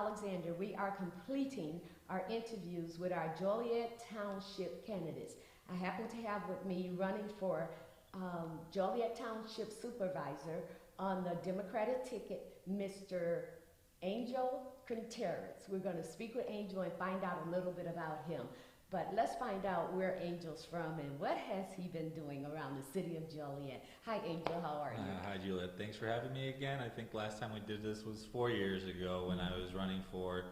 Alexander, we are completing our interviews with our Joliet Township candidates. I happen to have with me running for Joliet Township Supervisor on the Democratic ticket, Mr. Angel Contreras. We're going to speak with Angel and find out a little bit about him. But let's find out where Angel's from and what has he been doing around the city of Joliet. Hi, Angel. How are you? Hi, Juliet. Thanks for having me again. I think last time we did this was 4 years ago when I was running for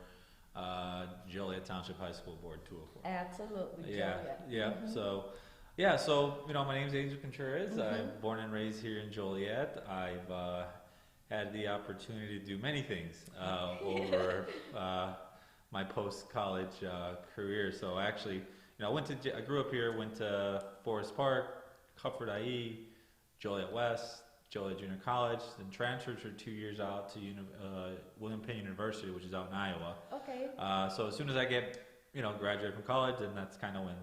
Joliet Township High School Board 204. Absolutely. Yeah, Joliet. yeah. So my name's Angel Contreras. I'm born and raised here in Joliet. I've had the opportunity to do many things over my post-college career. So actually, I grew up here, went to Forest Park, Cufford IE, Joliet West, Joliet Junior College, then transferred for 2 years out to William Penn University, which is out in Iowa. Okay. So as soon as I get, graduate from college, then that's kind of when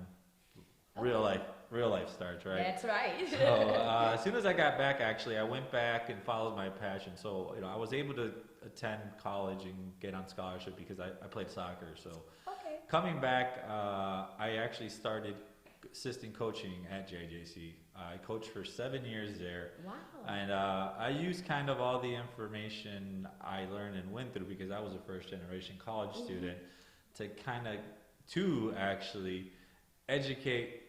real life starts, right? That's right. So as soon as I got back, actually, I went back and followed my passion. So I was able to attend college and get on scholarship because I played soccer. So coming back, I actually started assistant coaching at JJC. I coached for 7 years there. Wow. And I used kind of all the information I learned and went through because I was a first generation college student to actually educate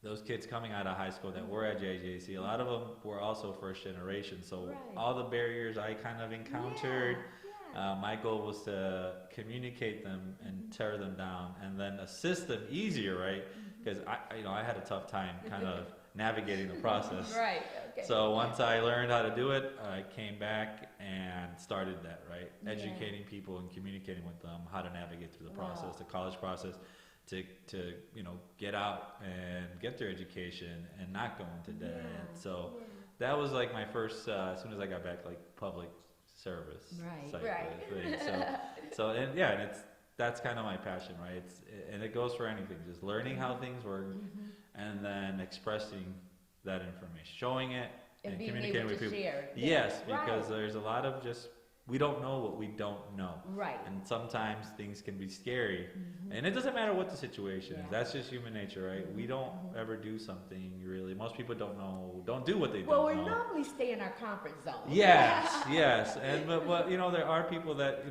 those kids coming out of high school that were at JJC. A lot of them were also first generation. So all the barriers I kind of encountered, my goal was to communicate them and tear them down and then assist them easier, right? Because I had a tough time kind of navigating the process. Right. Okay. So once I learned how to do it, I came back and started that, right? Educating people and communicating with them how to navigate through the process, the college process, to get out and get their education and not go into debt. So that was like my first, as soon as I got back, like public service type of thing. And that's kind of my passion, right? And it goes for anything, just learning how things work and then expressing that information, showing it and communicating with people. Yes, because there's a lot of we don't know what we don't know. Right. And sometimes things can be scary. And it doesn't matter what the situation is. That's just human nature, right? We don't ever do something really. Most people don't do what they don't know. Well, we normally stay in our comfort zone. Yes. And but there are people that,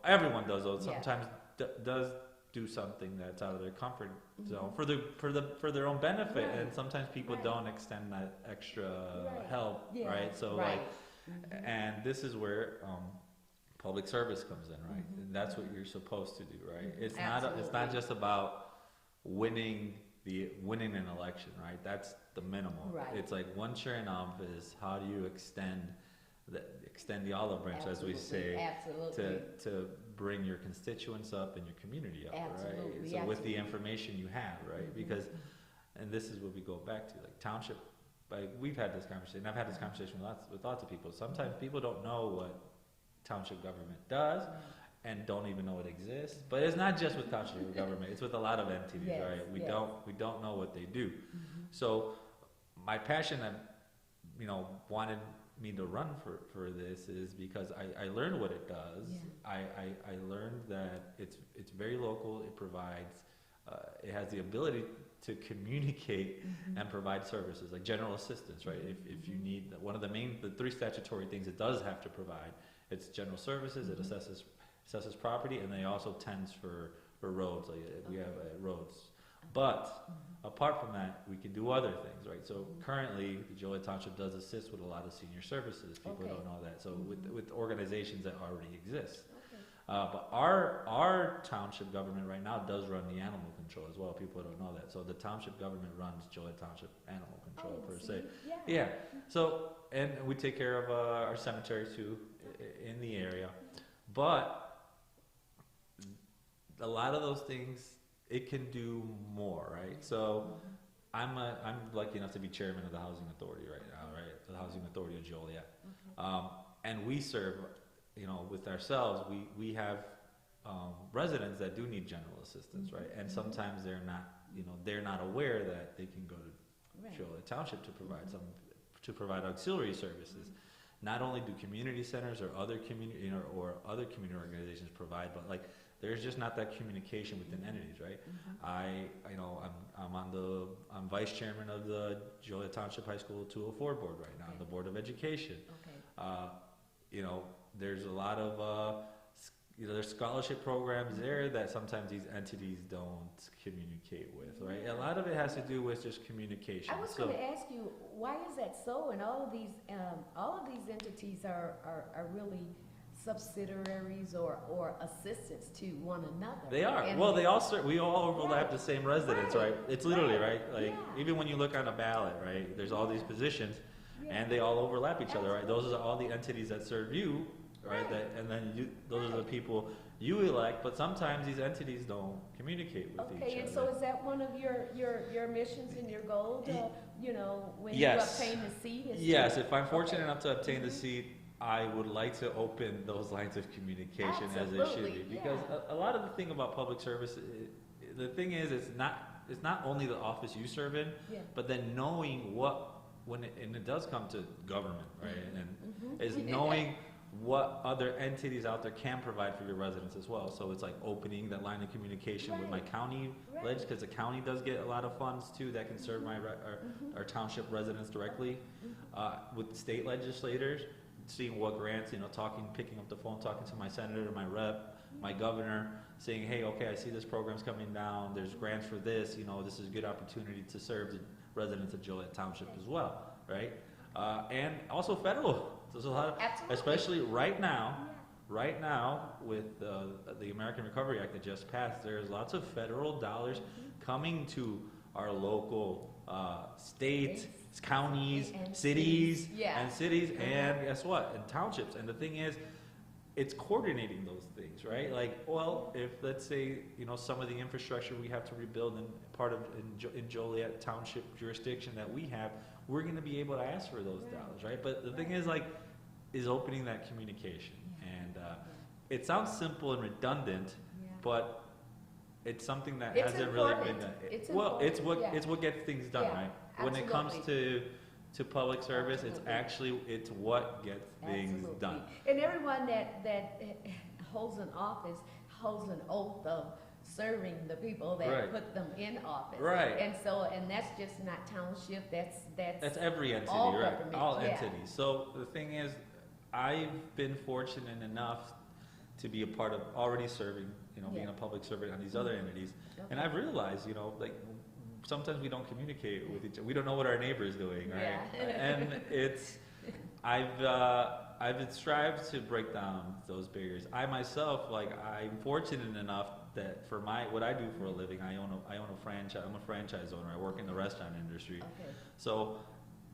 everyone does those. Sometimes does do something that's out of their comfort zone for their own benefit. And sometimes people don't extend that extra help, right? So and this is where public service comes in, right? And that's what you're supposed to do, right? It's not just about winning an election, right? That's the minimum. Right. It's like once you're in office, how do you extend the olive branch, as we say, to bring your constituents up and your community up, right? So with the information you have, right? Because, and this is what we go back to, like township. Like we've had this conversation. I've had this conversation with lots of people. Sometimes people don't know what township government does, and don't even know it exists. But it's not just with township government; it's with a lot of entities, right? We don't know what they do. So my passion that wanted me to run for this is because I learned what it does. I learned that it's very local. It provides. It has the ability to communicate and provide services like general assistance, right? If you need one of the three statutory things it does have to provide, it's general services. It assesses property, and they also tends for roads. Like we have roads, but apart from that, we can do other things, right? So currently, the Joliet Township does assist with a lot of senior services. People don't know that. So with organizations that already exist. But our township government right now does run the animal control as well. People don't know that. So the township government runs Joliet Township Animal Control per se. Yeah. So, and we take care of our cemeteries too in the area. But a lot of those things, it can do more, right? So I'm lucky enough to be chairman of the Housing Authority right now, right? The Housing Authority of Joliet. And we serve, with ourselves, we have residents that do need general assistance, right? And sometimes they're not aware that they can go to Joliet Township to provide to provide auxiliary services. not only do community centers or other community, or other community organizations provide, but like there's just not that communication within entities, right? I'm vice chairman of the Joliet Township High School 204 board right now, the Board of Education. There's a lot of there's scholarship programs there that sometimes these entities don't communicate with, right? A lot of it has to do with just communication. I was going to ask you, why is that so? And all of these entities are really subsidiaries or assistants to one another. They are. And well, we all overlap the same residents, right? It's literally, right? Like, even when you look on a ballot, right, there's all these positions, and they all overlap each other, right? Those are all the entities that serve you, right? Those are the people you elect, but sometimes these entities don't communicate with each other. Okay, and so is that one of your missions and your goals, when you obtain the seat? Yes, if I'm fortunate enough to obtain the seat, I would like to open those lines of communication as they should be. Because a lot of the thing about public service, the thing is, it's not only the office you serve in, but then knowing when it does come to government, right? And is knowing what other entities out there can provide for your residents as well. So it's like opening that line of communication with my county, because the county does get a lot of funds too that can serve our township residents directly. With state legislators, seeing what grants, picking up the phone, talking to my senator, my rep, my governor, saying, hey, okay, I see this program's coming down, there's grants for this, this is a good opportunity to serve the residents of Joliet Township as well, right? And also federal. There's a lot of, especially right now with the American Recovery Act that just passed, there's lots of federal dollars coming to our local states, counties, cities, and guess what? And townships. And the thing is, it's coordinating those things, right? Like, well, if let's say, some of the infrastructure we have to rebuild in Joliet Township jurisdiction that we have, we're going to be able to ask for those dollars, right? But the thing is, is opening that communication. And it sounds simple and redundant, but it's something that hasn't really been done. It's what gets things done, right? When it comes to public service, it's what gets things done. And everyone that holds an office holds an oath of serving the people that put them in office. Right. And that's just not township, that's every entity, all right? government. All entities. So the thing is, I've been fortunate enough to be a part of already serving, being a public servant on these other entities. And I've realized, sometimes we don't communicate with each other. We don't know what our neighbor is doing, right? And I've strived to break down those barriers. I myself, I'm fortunate enough that for what I do for a living, I own a franchise. I'm a franchise owner. I work in the restaurant industry. So,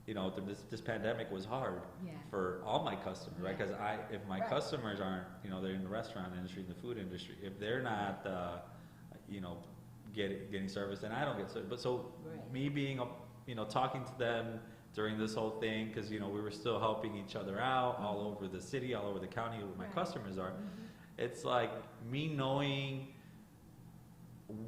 this pandemic was hard for all my customers, right? Because if my customers aren't, they're in the restaurant industry, in the food industry, if they're not, getting service, then I don't get service. But so me being, talking to them during this whole thing, because we were still helping each other out all over the city, all over the county, where my customers are. It's like me knowing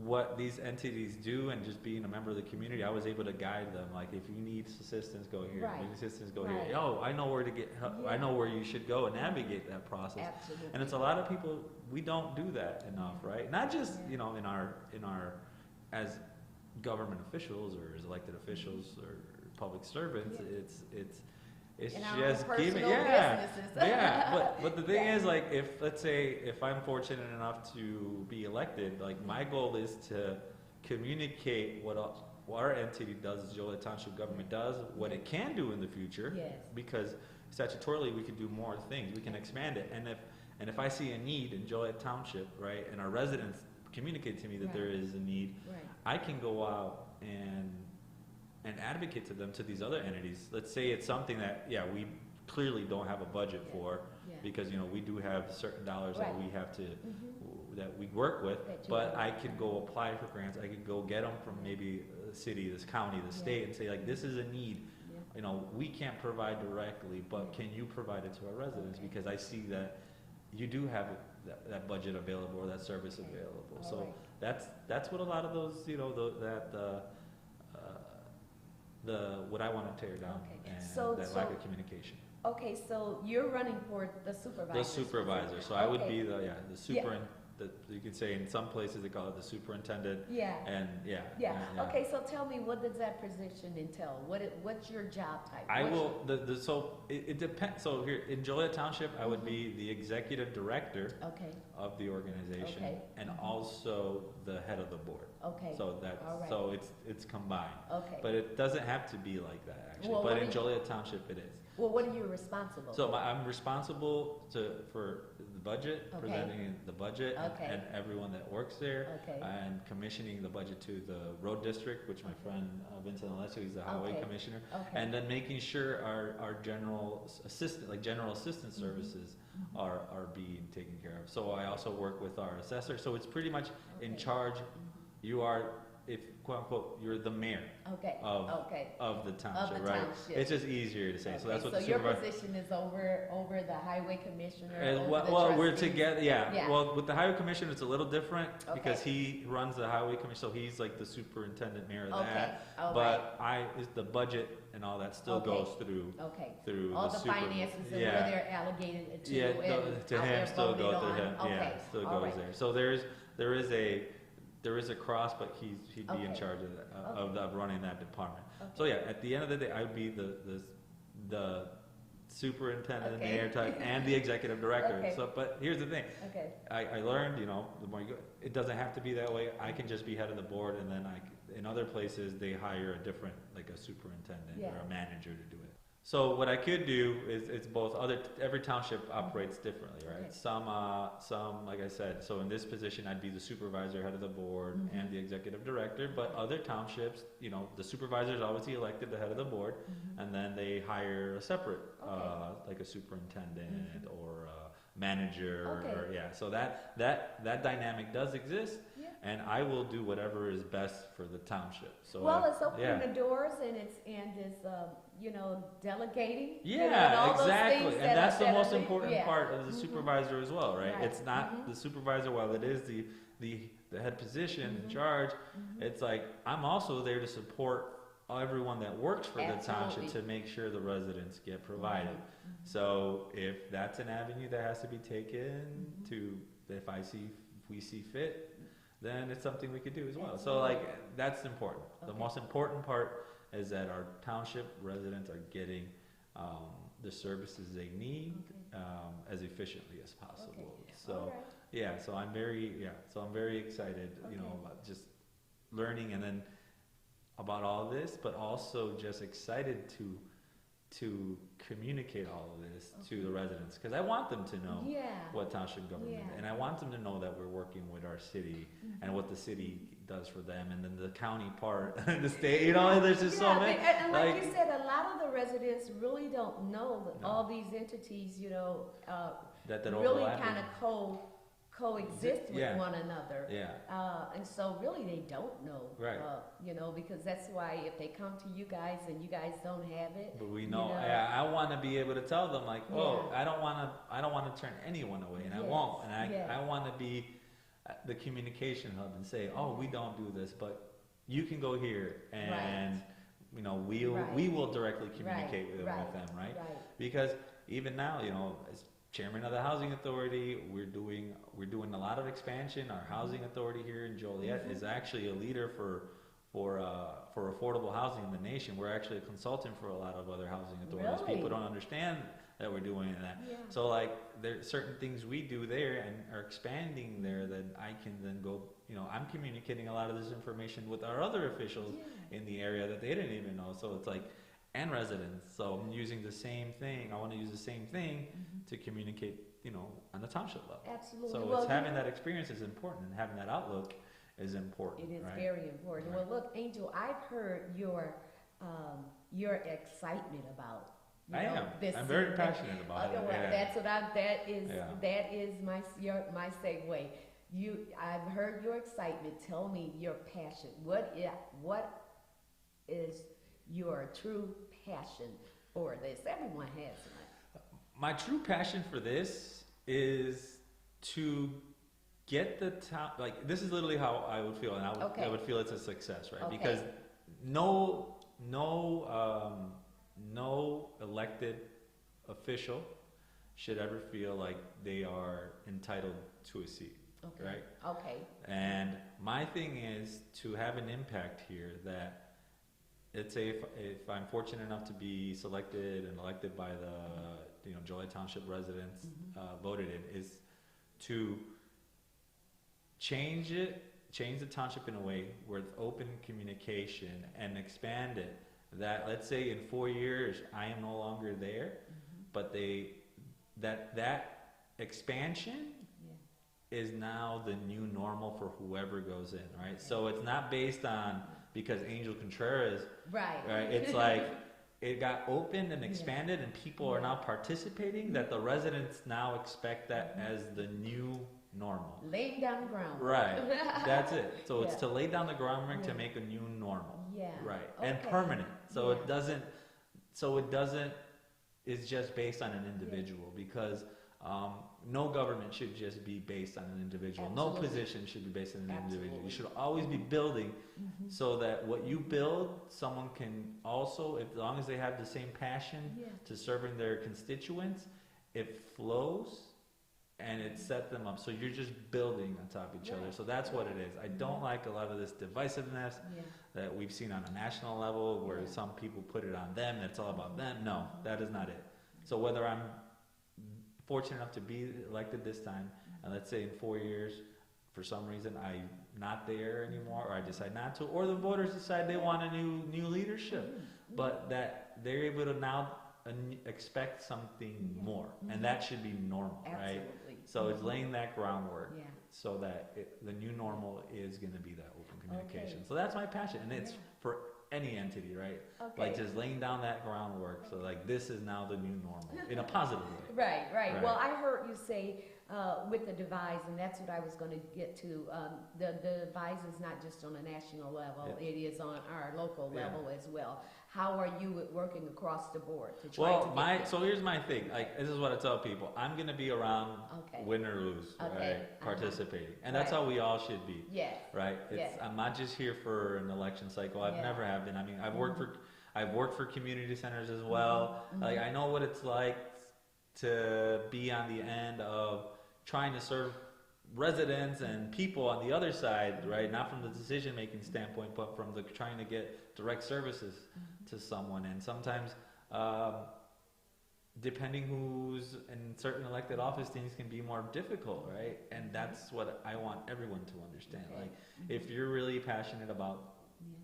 what these entities do and just being a member of the community, I was able to guide them. Like, if you need assistance, go here. If you need assistance, go here. Oh, I know where to get help. I know where you should go and navigate that process. Absolutely. And it's a lot of people, we don't do that enough, right? Not just in our as government officials or as elected officials or public servants. It's in just giving, But the thing is, if I'm fortunate enough to be elected, my goal is to communicate what our entity does, Joliet Township government does, what it can do in the future, because statutorily we can do more things, we can expand it, and if I see a need in Joliet Township, right, and our residents communicate to me that there is a need, I can go out and advocate to them, to these other entities. Let's say it's something that, we clearly don't have a budget for, because, we do have certain dollars that we have to, that we work with, but I can go apply for grants. I can go get them from maybe the city, this county, the state, and say, this is a need. We can't provide directly, but can you provide it to our residents? Because I see that you do have that budget available, or that service available. So that's what a lot of those, what I want to tear down Okay. and So- that lack of communication. Okay, so you're running for the supervisor. The supervisor. So I would Okay. be the you could say in some places they call it the superintendent. Yeah. And Yeah. Okay, so tell me, what does that position entail? What's your job type? I What's will. So it depends. So here in Joliet Township, I would be the executive director Okay. of the organization, Okay. and also the head of the board. Okay. So that's All right. so it's combined. Okay. But it doesn't have to be like that actually. Well, but what in do Joliet Township, it is. Well, what are you responsible So for? I'm responsible for the budget, Okay. presenting the budget, Okay. and everyone that works there, Okay. and commissioning the budget to the road district, which my friend Vincent Alessio, he's the highway Okay. commissioner, Okay. and then making sure our general assistant, like general assistance Mm-hmm. services, are being taken care of. So I also work with our assessor. So it's pretty much in Okay. charge. Mhm. You are, if quote unquote, you're the mayor Okay. of Okay. of the township, the right? township. It's just easier to say. So Okay, that's what so the your supervisor. position is over the highway commissioner. And over well, the well, we're trustees. together, yeah. Yeah. Well, with the highway commissioner, it's a little different because Okay. he runs the highway commission, so he's like the superintendent mayor of Okay. that. All right. But is the budget and all that still Okay. goes through Okay. the All the super. finances and yeah. where they're allocated to, Yeah, and to how him they're still voted go through on. him. Okay. Yeah, still All goes right. there. So there is a cross, but he'd be in Okay. charge of that, Okay. of running that department. Okay. So yeah, at the end of the day, I would be the superintendent, Okay. mayor type, and the executive director. Okay. So, but here's the thing. Okay. I learned, the more you go, it doesn't have to be that way. I can just be head of the board, and then in other places, they hire a different, like a superintendent Yeah. or a manager to do it. So what I could do is, it's both every township operates differently, right? Okay. Some, like I said, so in this position, I'd be the supervisor, head of the board, Mhm. and the executive director, but other townships, the supervisor is obviously elected the head of the board, Mhm. and then they hire a separate, Okay. like a superintendent or a manager, Okay. or so that dynamic does exist, Yeah. and I will do whatever is best for the township. So Well, it's opening yeah. the doors and it's delegating. Yeah, and all those exactly, things and that that's are- the that are most big. important Yeah. part of the Mhm. supervisor as well, right? Right. It's not Mhm. the supervisor, while it is the head position in Mhm. charge. Mhm. It's like I'm also there to support everyone that works for the township Absolutely. to make sure the residents get provided. Right. Mhm. So if that's an avenue that has to be taken Mhm. to, if we see fit, then it's something we could do as well. So Absolutely. that's important. The Okay. most important part is that our township residents are getting the services they need Okay. as efficiently as possible. Okay. So All right. so I'm very excited, Okay. about just learning and then about all this, but also just excited to communicate all of this to the residents, because I want them to know Yeah. what township government, Yeah. and I want them to know that we're working with our city Mhm. and what the city does for them, and then the county part, the state, there's just so Yeah, many. and like like- you said, a lot of the residents really don't know that No. all these entities, that really overlap. kind of coexist with Yeah. one another. Yeah, And so really they don't know, Right. Because that's why if they come to you guys and you guys don't have it, but we you know. know. Yeah, I want to be able to tell them like, oh, Yeah. I don't want to turn anyone away, and I Yes, won't. And yes. I want to be the communication hub and say, oh, we don't do this, but you can go here, and we Right. will directly communicate with right, them, right? right. Because even now, as chairman of the housing authority, we're doing a lot of expansion. Our housing authority here in Joliet Mhm. is actually a leader for affordable housing in the nation. We're actually a consultant for a lot of other housing authorities. Really? People don't understand that we're doing that. Yeah. So there's certain things we do there and are expanding there that I can then go, I'm communicating a lot of this information with our other officials Yeah. in the area that they didn't even know. So it's and residents. So I'm using the same thing. I want to use the same thing Mhm. to communicate, on the township level. Absolutely. So Well, it's having that experience is important, and having that outlook is important. It is right? very important. Right. Well, look, Angel, I've heard your excitement about. I am. This I'm very thing. passionate about it. Well, Yeah. that's what that is. Yeah. That is my segue. I've heard your excitement. Tell me your passion. What is your true passion for this? Everyone has one. My true passion for this is to get the town, this is literally how I would feel, and I would Okay. feel it's a success, right? Okay. Because no no elected official should ever feel like they are entitled to a seat, Okay. right? Okay. And my thing is to have an impact here that, let's say if I'm fortunate enough to be selected and elected by the Joliet Township residents, voted in, is to change the township in a way where it's open communication and expand it. That let's say in 4 years I am no longer there, but that expansion is now the new normal for whoever goes in, right? Okay. So it's not based on because Angel Contreras, right? It's like it got opened and expanded, and people are now participating. That the residents now expect that as the new normal. Laying down the ground. Right. That's it. So it's to lay down the groundwork to make a new normal. Yeah. Right. Okay. And permanent. So it doesn't. It's just based on an individual because. No government should just be based on an individual. Absolutely. No position should be based on an individual. You should always be building so that what you build, someone can also, as long as they have the same passion to serving their constituents, it flows and it set them up. So you're just building on top of each other. So that's what it is. I don't like a lot of this divisiveness that we've seen on a national level where some people put it on them. It's all about them. No, that is not it. So whether I'm fortunate enough to be elected this time, and let's say in 4 years, for some reason I'm not there anymore, or I decide not to, or the voters decide they want a new leadership, but that they're able to now expect something more, and that should be normal, right? So it's laying that groundwork so that the new normal is going to be that open communication. So that's my passion, and it's for any entity, right? Like just laying down that groundwork. So like this is now the new normal in a positive way. Right. Well, I heard you say with the Televised, and that's what I was going to get to. The Televised is not just on a national level; it is on our local level as well. How are you working across the board to try to? So here's my thing. Like this is what I tell people. I'm going to be around, win or lose, right? Participating, and that's how we all should be. Right. I'm not just here for an election cycle. I've never have been. I mean, I've worked for community centers as well. Like I know what it's like to be on the end of trying to serve residents and people on the other side, right? Not from the decision-making standpoint, but from the trying to get direct services to someone. And sometimes, depending who's in certain elected office, things can be more difficult, right? And that's what I want everyone to understand. Like, if you're really passionate about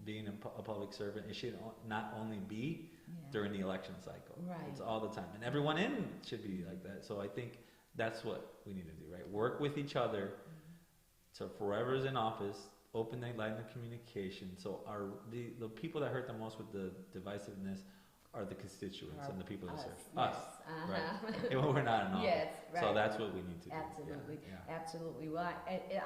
being a public servant, it should not only be during the election cycle. It's all the time. And everyone in should be like that. So I think that's what we need to do, right? Work with each other to whoever's in office, open the line of communication. So the people that hurt the most with the divisiveness are the constituents and the people that serve us, right? Even when we're not in office. So that's what we need to do. Absolutely. Well,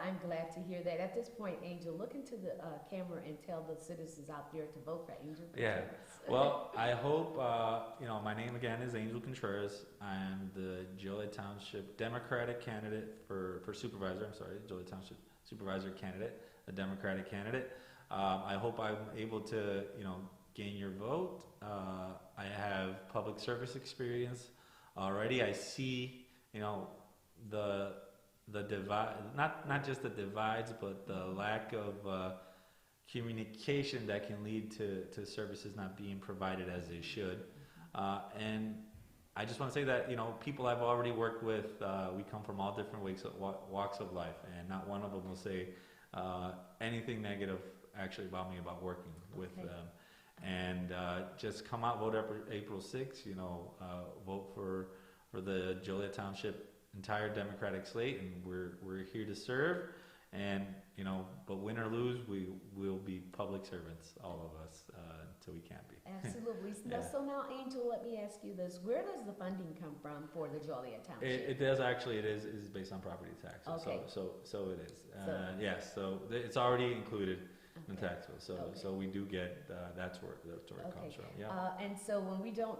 I'm glad to hear that. At this point, Angel, look into the camera and tell the citizens out there to vote for Angel Contreras. Well, I hope, my name again is Angel Contreras. I'm the Joliet Township Democratic candidate for supervisor. Joliet Township supervisor candidate, a Democratic candidate. I hope I'm able to, gain your vote. I have public service experience already. I see, the divide, not just the divides, but the lack of communication that can lead to services not being provided as they should. And I just want to say that, people I've already worked with, we come from all different walks of life, and not one of them will say anything negative actually about me about working with them. And just come out, vote April 6th, vote for the Joliet Township entire Democratic slate, and we're here to serve. And but win or lose, we will be public servants, all of us, until we can't be. Absolutely. So now, Angel, let me ask you this: where does the funding come from for the Joliet Township? It does actually. It is based on property taxes. Okay. So it is. Yes. So it's already included in taxable. So we do get that's where it comes from. Yeah. And so when we don't,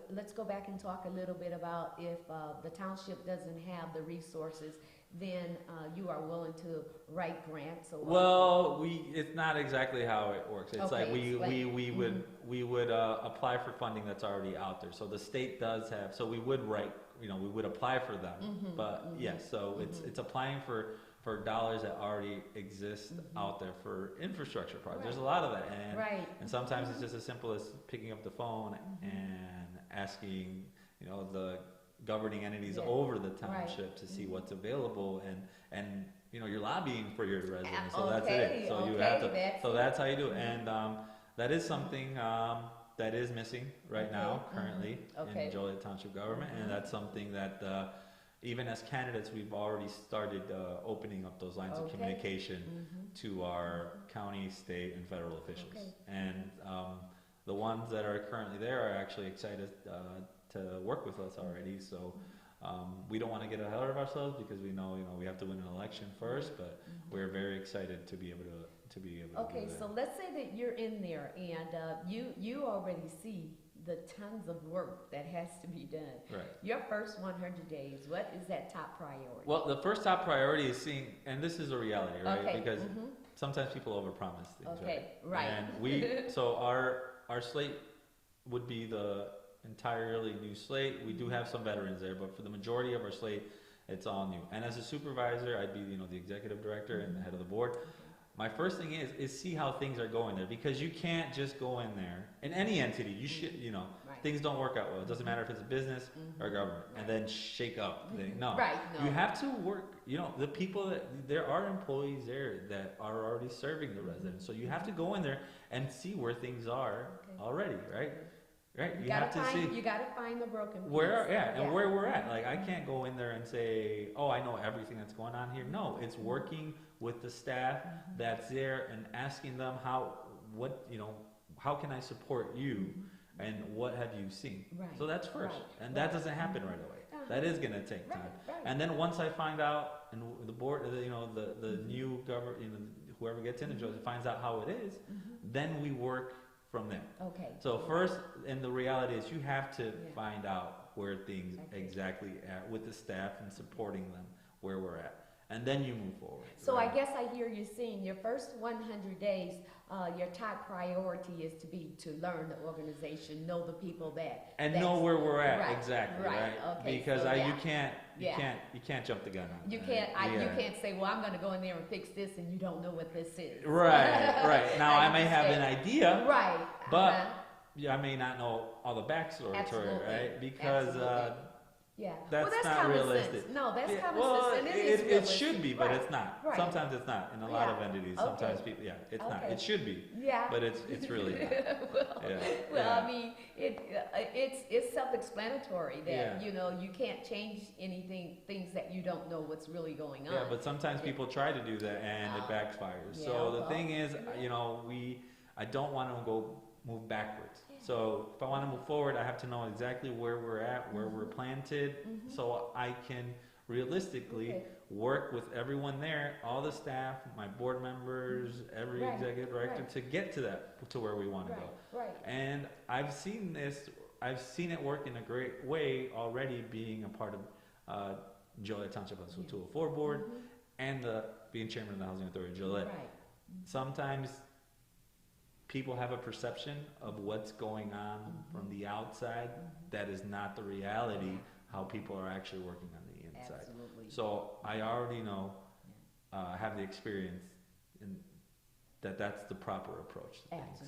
let's go back and talk a little bit about if the township doesn't have the resources, then you are willing to write grants or well, it's not exactly how it works. It's like we would apply for funding that's already out there. So the state does have. So we would write. We would apply for them. But yes, so it's applying for dollars that already exist out there for infrastructure projects. There's a lot of that, and sometimes it's just as simple as picking up the phone and asking, the governing entities over the township to see what's available, and you're lobbying for your residents. So that's it. So you have to. So that's how you do it, and that is something. That is missing right now, currently, in Joliet Township government, and that's something that even as candidates, we've already started opening up those lines of communication to our county, state, and federal officials. And the ones that are currently there are actually excited to work with us already. So we don't want to get ahead of ourselves because we know, we have to win an election first, but we're very excited to be able to do that. So let's say that you're in there and you already see the tons of work that has to be done. Right. Your first 100 days, what is that top priority? Well, the first top priority is seeing, and this is a reality, right? Because sometimes people overpromise things, right. And so our slate would be the entirely new slate. We do have some veterans there, but for the majority of our slate, it's all new. And as a supervisor, I'd be, the executive director and the head of the board. My first thing is see how things are going there, because you can't just go in there. In any entity, you should, things don't work out well. It doesn't matter if it's a business or government, and then shake up. No. You have to work, the people there are employees there that are already serving the residents. So you have to go in there and see where things are already, right? Right, you have to see. You got to find the broken piece. Where we're at. Like, I can't go in there and say, "Oh, I know everything that's going on here." No, it's working with the staff that's there and asking them how can I support you, and what have you seen? So that's first, and that doesn't happen right away. That is going to take time. And then once I find out, and the board, the new government, whoever gets in the job finds out how it is, then we work from there. So first, and the reality is you have to find out where things exactly at with the staff and supporting them where we're at. And then you move forward. So I guess I hear you saying your first 100 days, your top priority is to learn the organization, know the people and know where we're at exactly, right? Because so you can't jump the gun on you can't say, well, I'm going to go in there and fix this, and you don't know what this is. Right. Now I may have an idea, but I may not know all the backstory to it, right? Because that's not realistic. Sense. No, that's common sense. And it should be, but it's not. Sometimes it's not. In a lot of entities, sometimes people, it's not. It should be, but it's really not. I mean, it's self-explanatory that you can't change things that you don't know what's really going on. Yeah, but sometimes people try to do that and it backfires. So the thing is, I don't want to move backwards. So if I want to move forward, I have to know exactly where we're at, where we're planted, so I can realistically work with everyone there, all the staff, my board members, every executive director, to get to where we want to go. And I've seen it work in a great way already, being a part of Joliet Township House 204 board and being chairman of the Housing Authority of Joliet. Sometimes people have a perception of what's going on from the outside that is not the reality, how people are actually working on the inside. So I already know, have the experience in that's the proper approach to things.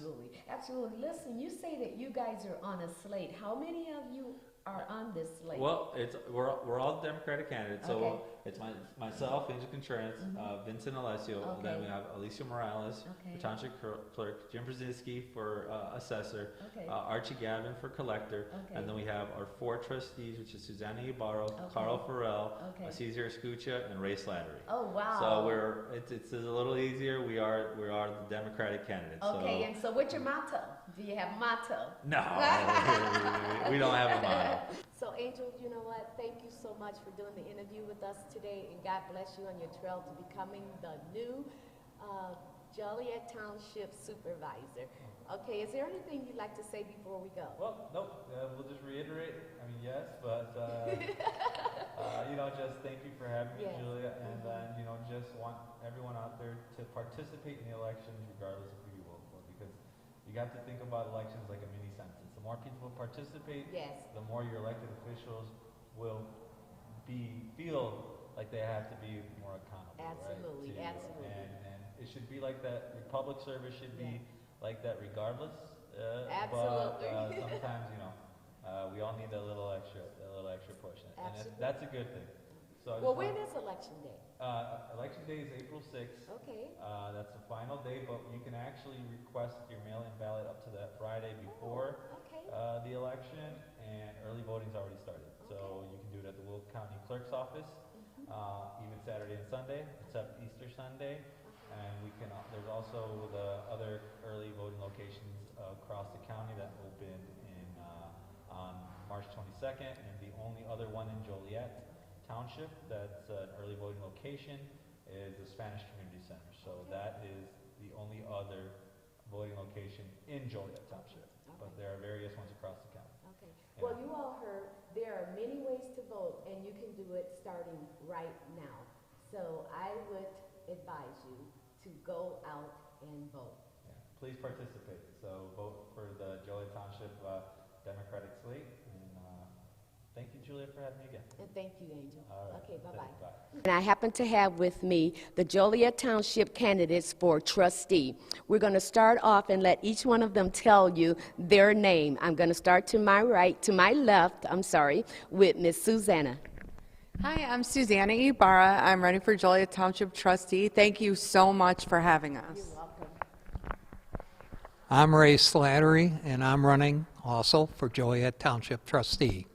Absolutely. Listen, you say that you guys are on a slate. How many of you are on this slate? Well, we're all Democratic candidates. So it's myself, Angel Contreras, Vincent Alessio. Then we have Alicia Morales for Township Clerk, Jim Brzezinski for Assessor, Archie Gavin for Collector, and then we have our 4 trustees, which is Susanna Ibarro, Carl Farrell, Cesar Escucha, and Ray Slattery. Oh wow! So it's a little easier. We are the Democratic candidates. And so what's your motto? Do you have a motto? No, we don't have a motto. So Angel, you know what? Thank you so much for doing the interview with us today, and God bless you on your trail to becoming the new Joliet Township Supervisor. Okay, is there anything you'd like to say before we go? Well, nope. We'll just reiterate. I mean, yes, but just thank you for having me, Yes. Julia, and then just want everyone out there to participate in the elections, regardless of who you vote for, because you got to think about elections like a mini census. The more people participate, Yes. the more your elected officials will feel like they have to be more accountable. Absolutely, right, absolutely. And it should be like that. Public service should be like that, regardless. Absolutely. But sometimes, we all need a little extra push, and that's a good thing. So Well, when is election day? election day is April 6th. Okay. That's the final day, but you can actually request your mail-in ballot up to that Friday before Okay. the election, and early voting's already started. So you can do it at the Will County Clerk's office, even Saturday and Sunday, except Easter Sunday. And there's also the other early voting locations across the county that opened on March 22nd, and the only other one in Joliet Township that's an early voting location is the Spanish Community Center. So that is the only other voting location in Joliet Township. But there are various ones across the county. Okay. Well, you all heard there are many ways to vote, and you can do it starting right now. So I would advise you to go out and vote. Yeah. Please participate. So vote for the Joliet Township Democratic Slate. And thank you, Julia, for having me again. And thank you, Angel. All right. Okay, bye-bye. Bye. And I happen to have with me the Joliet Township candidates for trustee. We're going to start off and let each one of them tell you their name. I'm going to start to my left, with Miss Susanna. Hi, I'm Susanna Ibarra. I'm running for Joliet Township trustee. Thank you so much for having us. You're welcome. I'm Ray Slattery, and I'm running also for Joliet Township trustee.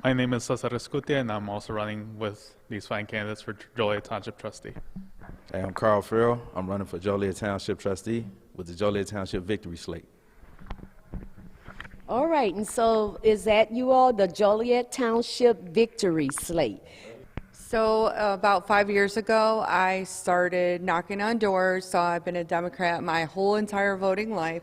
My name is Cesar Escutia, and I'm also running with these fine candidates for Joliet Township trustee. Hey, I'm Carl Farrell. I'm running for Joliet Township trustee with the Joliet Township Victory Slate. All right, and so is that you all, the Joliet Township Victory Slate? So about 5 years ago, I started knocking on doors. So I've been a Democrat my whole entire voting life.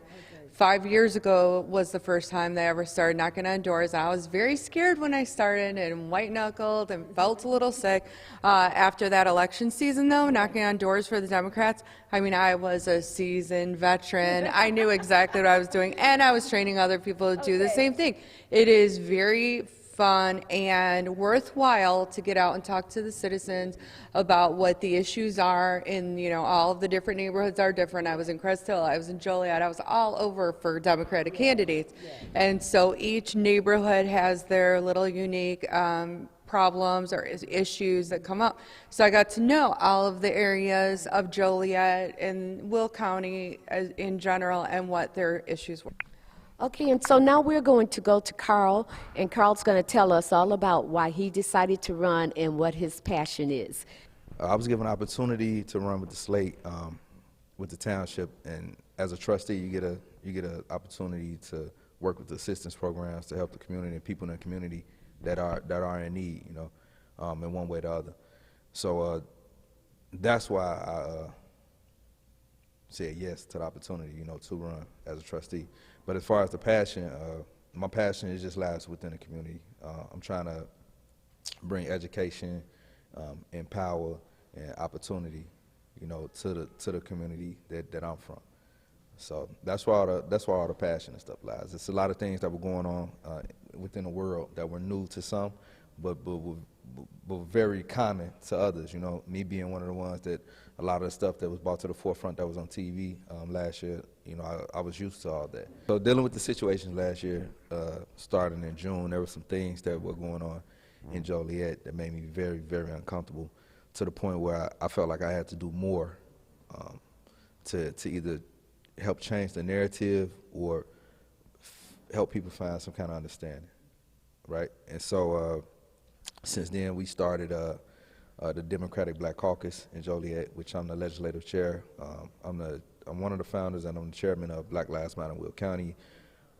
5 years ago was the first time that I ever started knocking on doors. I was very scared when I started and white-knuckled and felt a little sick. After that election season, though, knocking on doors for the Democrats, I was a seasoned veteran. I knew exactly what I was doing, and I was training other people to do the same thing. It is very fun and worthwhile to get out and talk to the citizens about what the issues are. And all of the different neighborhoods are different. I was in Crest Hill, I was in Joliet, I was all over for Democratic candidates. And so each neighborhood has their little unique problems or issues that come up. So I got to know all of the areas of Joliet and Will County in general and what their issues were. Okay, and so now we're going to go to Carl, and Carl's going to tell us all about why he decided to run and what his passion is. I was given an opportunity to run with the Slate, with the township, and as a trustee, you get an opportunity to work with the assistance programs to help the community and people in the community that are in need, in one way or the other. So that's why I said yes to the opportunity, to run as a trustee. But as far as the passion, my passion is just lies within the community. I'm trying to bring education, empower, and opportunity, to the community that I'm from. So that's where all the passion and stuff lies. It's a lot of things that were going on within the world that were new to some, but very common to others. Me being one of the ones that a lot of the stuff that was brought to the forefront that was on TV last year, I was used to all that. So dealing with the situations last year, starting in June, there were some things that were going on in Joliet that made me very, very uncomfortable, to the point where I felt like I had to do more to either help change the narrative or help people find some kind of understanding, right? And so since then, we started the Democratic Black Caucus in Joliet, which I'm the legislative chair. I'm one of the founders, and I'm the chairman of Black Lives Matter in Will County.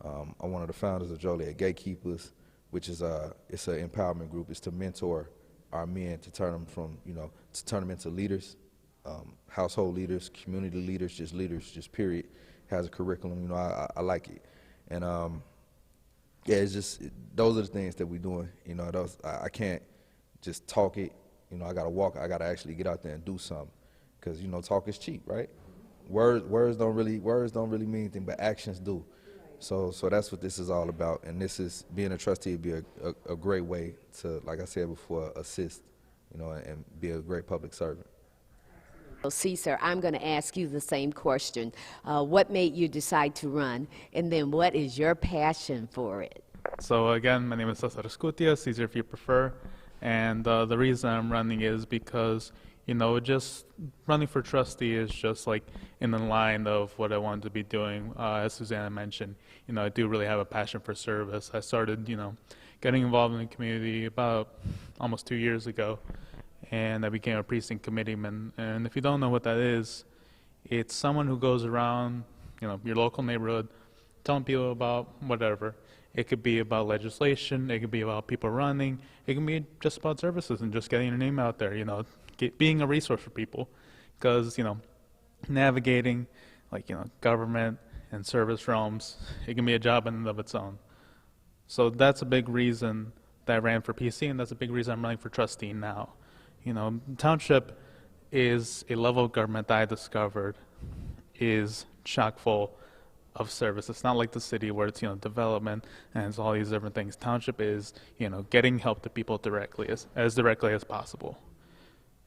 I'm one of the founders of Joliet Gatekeepers, which is it's an empowerment group. It's to mentor our men to turn them into leaders household leaders, community leaders, just period, has a curriculum. You know, I like it. And yeah, it's just, those are the things that we're doing. You know, I can't just talk it. You know, I got to walk. I got to actually get out there and do something. Because, you know, talk is cheap, right? Words don't really mean anything, but actions do. So that's what this is all about. And this is, being a trustee would be a great way to, like I said before, assist, you know, and be a great public servant. Well, Cesar, I'm going to ask you the same question. What made you decide to run? And then what is your passion for it? So again, my name is Cesar Escutia, Caesar if you prefer. And the reason I'm running is because, you know, just running for trustee is just like in the line of what I wanted to be doing. As Susanna mentioned, you know, I do really have a passion for service. I started, you know, getting involved in the community about almost 2 years ago, and I became a precinct committeeman. And if you don't know what that is, it's someone who goes around, you know, your local neighborhood, telling people about whatever. It could be about legislation, it could be about people running, it can be just about services and just getting your name out there, you know, being a resource for people. Because, you know, navigating, like, you know, government and service realms, it can be a job in and of its own. So that's a big reason that I ran for PC, and that's a big reason I'm running for trustee now. You know, township is a level of government that I discovered is chock full of service. It's not like the city where it's, you know, development and it's all these different things. Township is, you know, getting help to people directly, as directly as possible.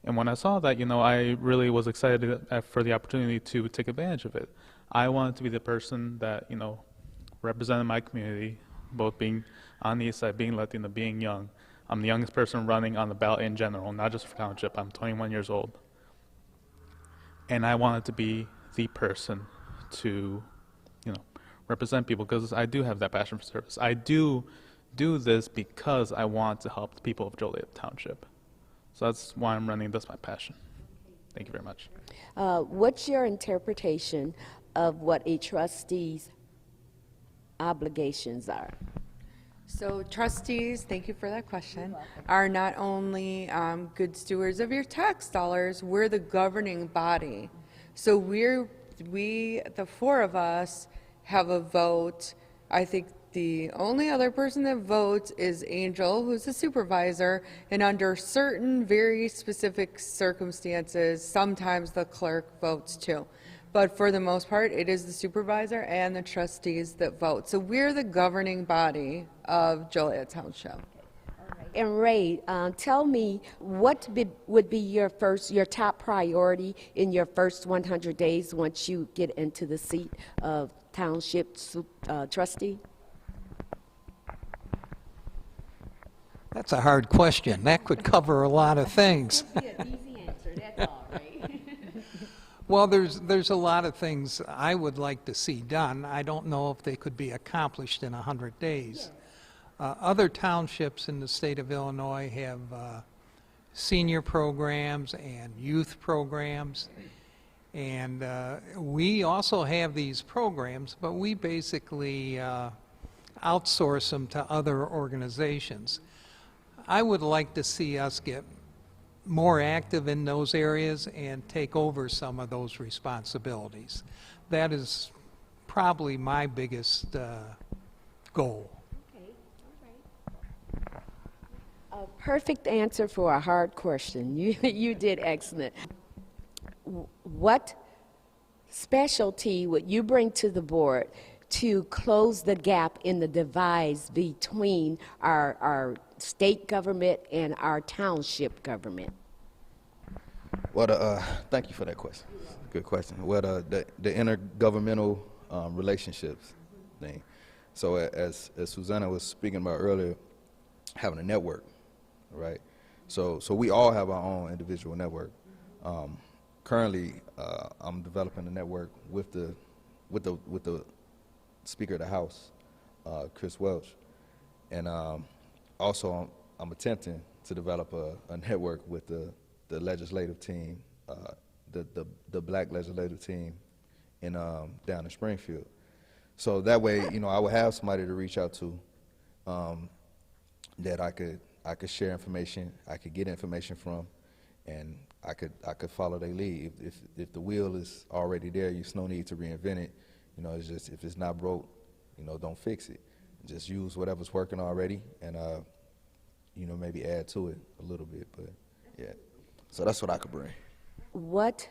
And when I saw that, you know, I really was excited for the opportunity to take advantage of it. I wanted to be the person that, you know, represented my community, both being on the east side, being Latino, being young. I'm the youngest person running on the ballot in general, not just for township. I'm 21 years old. And I wanted to be the person to, you know, represent people, because I do have that passion for service. I do this because I want to help the people of Joliet Township. So that's why I'm running. That's my passion. Thank you very much. What's your interpretation of what a trustee's obligations are? So trustees, thank you for that question, are not only good stewards of your tax dollars, we're the governing body. So we, the four of us, have a vote. I think the only other person that votes is Angel, who's the supervisor, and under certain very specific circumstances, sometimes the clerk votes too. But for the most part, it is the supervisor and the trustees that vote. So we're the governing body of Joliet Township. And Ray, tell me what would be your top priority in your first 100 days once you get into the seat of township trustee? That's a hard question. That could cover a lot of things. An easy answer, that's all, right? Well, there's a lot of things I would like to see done. I don't know if they could be accomplished in 100 days. Other townships in the state of Illinois have senior programs and youth programs, and we also have these programs, but we basically outsource them to other organizations. I would like to see us get more active in those areas and take over some of those responsibilities. That is probably my biggest goal. Okay, all right. A perfect answer for a hard question. You did excellent. What specialty would you bring to the board to close the gap in the divides between our state government and our township government? Well, thank you for that question. Good question. Well, the intergovernmental relationships thing. So as Susanna was speaking about earlier, having a network, right? So we all have our own individual network. Currently, I'm developing a network with the Speaker of the House, Chris Welch, and also I'm attempting to develop a network with the legislative team, the black legislative team in down in Springfield. So that way, you know, I would have somebody to reach out to that I could share information, I could get information from, and I could follow their lead. If the wheel is already there, there's no need to reinvent it. You know, it's just if it's not broke, you know, don't fix it. Just use whatever's working already, and you know, maybe add to it a little bit. But yeah, so that's what I could bring. What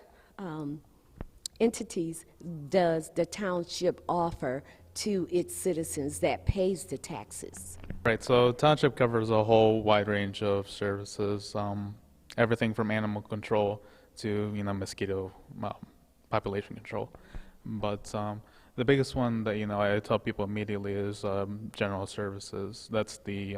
entities does the township offer to its citizens that pays the taxes? Right, so township covers a whole wide range of services, everything from animal control to, you know, mosquito population control. But the biggest one that, you know, I tell people immediately is general services. That's the,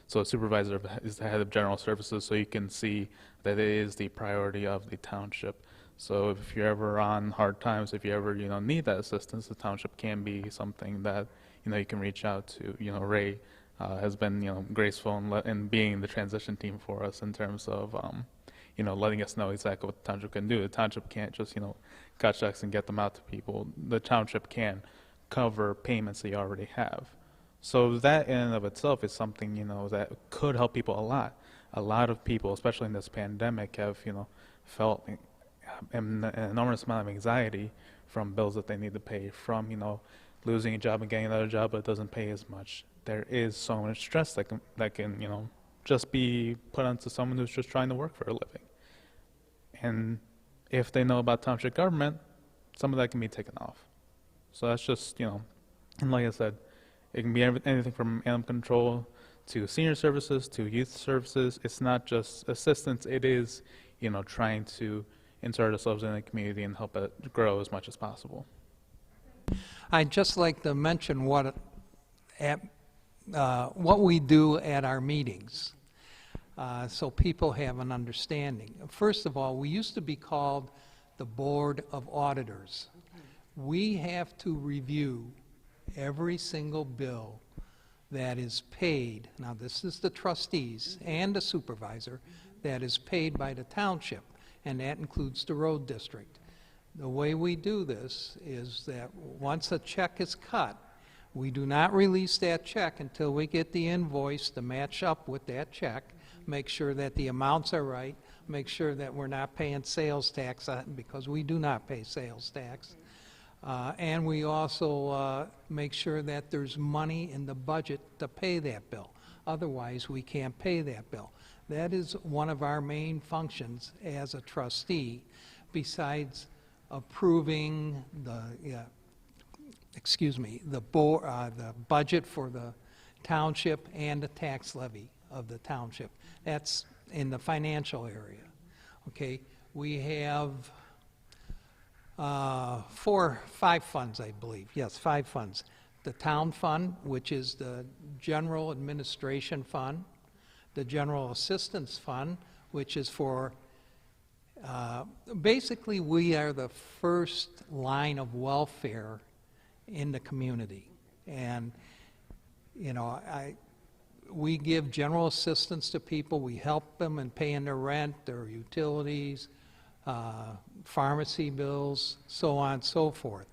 so a supervisor is the head of general services, so you can see that it is the priority of the township. So if you're ever on hard times, if you ever, you know, need that assistance, the township can be something that, you know, you can reach out to. You know, Ray has been, you know, graceful in being the transition team for us in terms of, you know, letting us know exactly what the township can do. The township can't just, you know, cut checks and get them out to people. The township can cover payments that you already have. So that in and of itself is something, you know, that could help people a lot. A lot of people, especially in this pandemic, have, you know, felt an enormous amount of anxiety from bills that they need to pay, from, you know, losing a job and getting another job but it doesn't pay as much. There is so much stress that can, you know, just be put onto someone who's just trying to work for a living. And if they know about township government, some of that can be taken off. So that's just, you know, and like I said, it can be anything from animal control to senior services to youth services. It's not just assistance, it is, you know, trying to insert ourselves in the community and help it grow as much as possible. I'd just like to mention what we do at our meetings, so people have an understanding. First of all, we used to be called the Board of Auditors. We have to review every single bill that is paid. Now, this is the trustees and the supervisor that is paid by the township, and that includes the road district. The way we do this is that once a check is cut, we do not release that check until we get the invoice to match up with that check, make sure that the amounts are right, make sure that we're not paying sales tax on it, because we do not pay sales tax. And we also make sure that there's money in the budget to pay that bill. Otherwise, we can't pay that bill. That is one of our main functions as a trustee, besides approving the budget for the township and the tax levy of the township. That's in the financial area. Okay, we have 5 funds, I believe. Yes, 5 funds. The town fund, which is the general administration fund, the general assistance fund, which is for basically we are the first line of welfare in the community. And, you know, we give general assistance to people. We help them in paying their rent, their utilities, pharmacy bills, so on and so forth.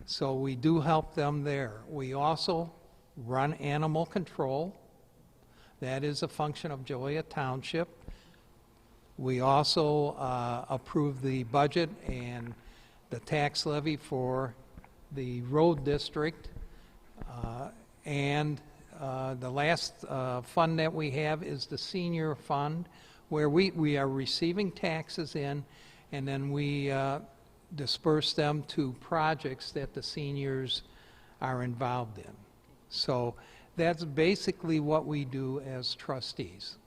So we do help them there. We also run animal control. That is a function of Joliet Township. We also approve the budget and the tax levy for the road district. And the last fund that we have is the senior fund, where we are receiving taxes in, and then we disperse them to projects that the seniors are involved in. So that's basically what we do as trustees.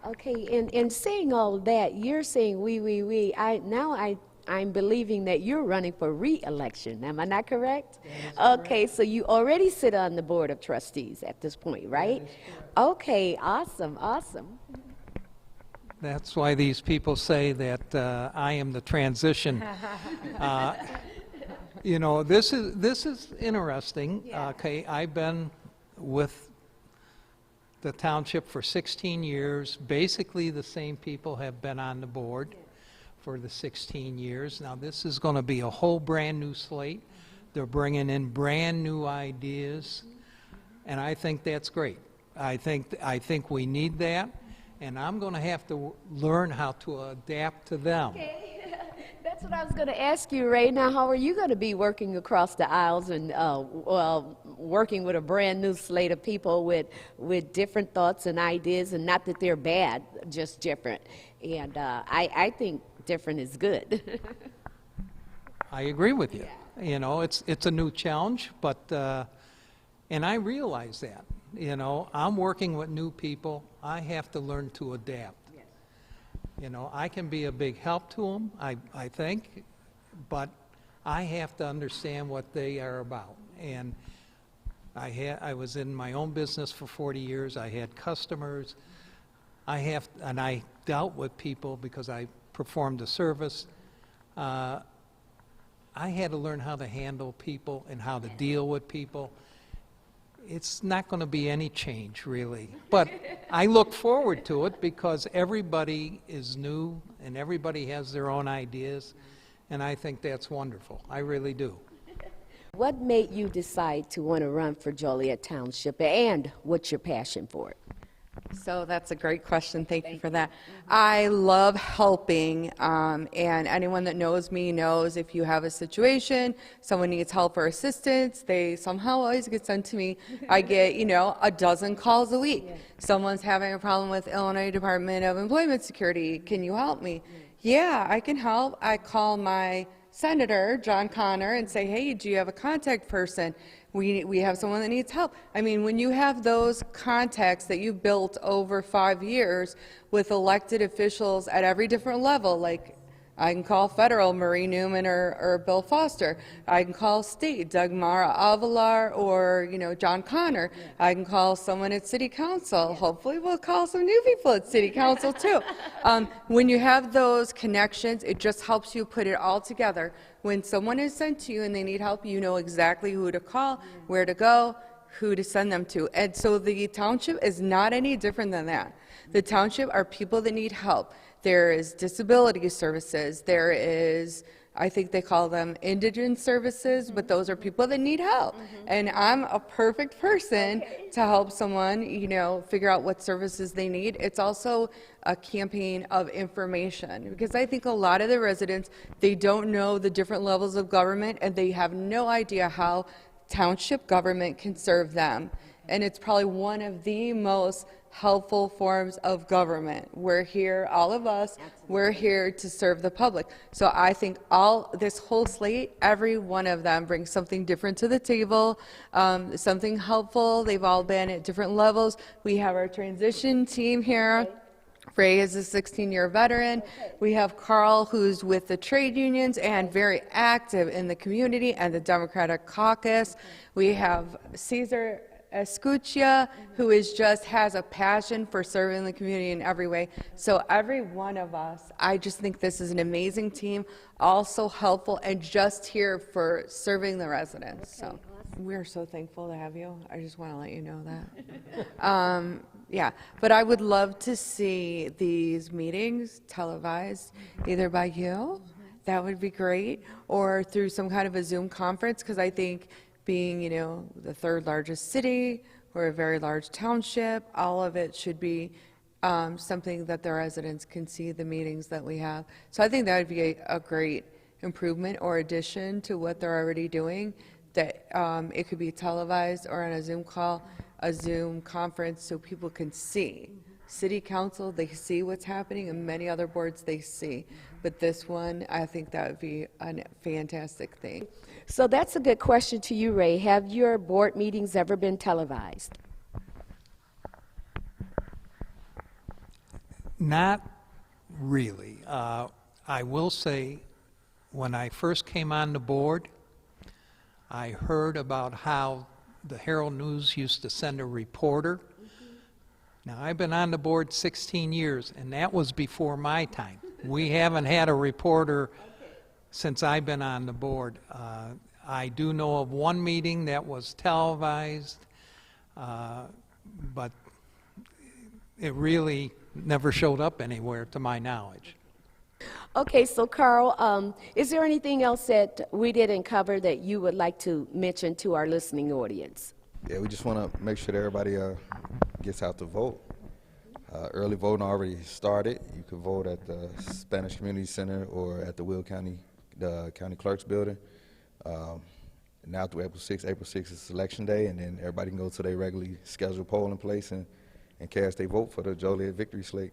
Okay, in saying all that, you're saying we. I'm believing that you're running for re-election. Am I not correct? Okay, so you already sit on the Board of Trustees at this point, right? Okay, awesome. That's why these people say that I am the transition. You know, this is interesting. Yeah. Okay, I've been with the township for 16 years. Basically, the same people have been on the board for the 16 years. Now, this is going to be a whole brand new slate. They're bringing in brand new ideas, and I think that's great. I think we need that, and I'm going to have to learn how to adapt to them. Okay. That's what I was going to ask you, Ray. Now, how are you going to be working across the aisles and working with a brand new slate of people with different thoughts and ideas, and not that they're bad, just different. And I think different is good. I agree with you. You know, it's a new challenge, but and I realize that. You know, I'm working with new people. I have to learn to adapt. You know, I can be a big help to them, I think, but I have to understand what they are about. And I was in my own business for 40 years. I had customers. And I dealt with people because I performed a service. I had to learn how to handle people and how to deal with people. It's not going to be any change, really. But I look forward to it because everybody is new and everybody has their own ideas, and I think that's wonderful. I really do. What made you decide to want to run for Joliet Township, and what's your passion for it? So that's a great question. Thank you for that. I love helping, and anyone that knows me knows if you have a situation, someone needs help or assistance, they somehow always get sent to me. I get, a dozen calls a week. Someone's having a problem with Illinois Department of Employment Security. Can you help me? Yeah, I can help. I call my senator, John Connor, and say, hey, do you have a contact person? We have someone that needs help. I mean, when you have those contacts that you built over 5 years with elected officials at every different level, like I can call federal Marie Newman or Bill Foster. I can call state Dagmara Avalar or John Connor. I can call someone at City Council. Hopefully, we'll call some new people at City Council too. When you have those connections, it just helps you put it all together. When someone is sent to you and they need help, you know exactly who to call, where to go, who to send them to. And so the township is not any different than that. The township are people that need help. There is disability services. There is, I think they call them indigent services, but those are people that need help. And I'm a perfect person to help someone, figure out what services they need. It's also a campaign of information, because I think a lot of the residents, they don't know the different levels of government, and they have no idea how township government can serve them. And it's probably one of the most helpful forms of government. We're here, all of us, we're here to serve the public. So I think this whole slate, every one of them brings something different to the table, something helpful. They've all been at different levels. We have our transition team here. Ray is a 16-year veteran. We have Carl, who's with the trade unions and very active in the community and the Democratic caucus. We have Caesar Escutia, who has a passion for serving the community in every way. So every one of us, I just think this is an amazing team, also helpful, and just here for serving the residents. So we're so thankful to have you. I just want to let you know that. Yeah, but I would love to see these meetings televised, either by you, that would be great, or through some kind of a Zoom conference, because I think being, the third largest city, we're a very large township, all of it should be something that the residents can see, the meetings that we have. So I think that would be a great improvement or addition to what they're already doing, that it could be televised or on a Zoom call, a Zoom conference, so people can see. City Council, they see what's happening, and many other boards they see. But this one, I think that would be a fantastic thing. So that's a good question to you, Ray. Have your board meetings ever been televised? Not really. I will say, when I first came on the board, I heard about how the Herald News used to send a reporter. Now, I've been on the board 16 years, and that was before my time. We haven't had a reporter since I've been on the board. I do know of one meeting that was televised, but it really never showed up anywhere to my knowledge. Okay, so Carl, is there anything else that we didn't cover that you would like to mention to our listening audience? Yeah, we just want to make sure that everybody gets out to vote. Early voting already started. You can vote at the Spanish Community Center or at the Will County, the County Clerk's Building. Now through April 6th is Election Day, and then everybody can go to their regularly scheduled polling place and cast their vote for the Joliet victory slate.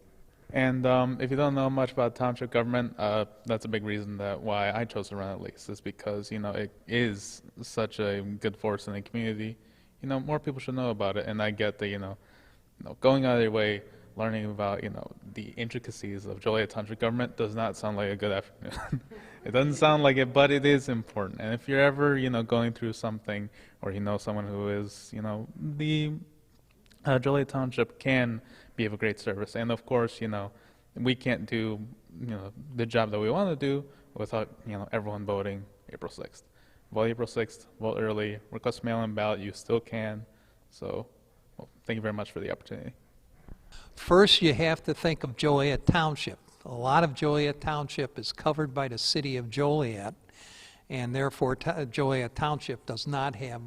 And if you don't know much about township government, that's a big reason that why I chose to run at least, is because, you know, it is such a good force in the community. You know, more people should know about it, and I get that, you know, going out of their way, learning about, you know, the intricacies of Joliet Township government does not sound like a good afternoon. It doesn't sound like it, but it is important. And if you're ever, you know, going through something, or you know someone who is, you know, the Joliet Township can be of a great service. And of course, you know, we can't do, you know, the job that we want to do without, you know, everyone voting April 6th. Vote April 6th, vote early, request mail-in ballot, you still can. So, well, thank you very much for the opportunity. First, you have to think of Joliet Township. A lot of Joliet Township is covered by the city of Joliet, and therefore Joliet Township does not have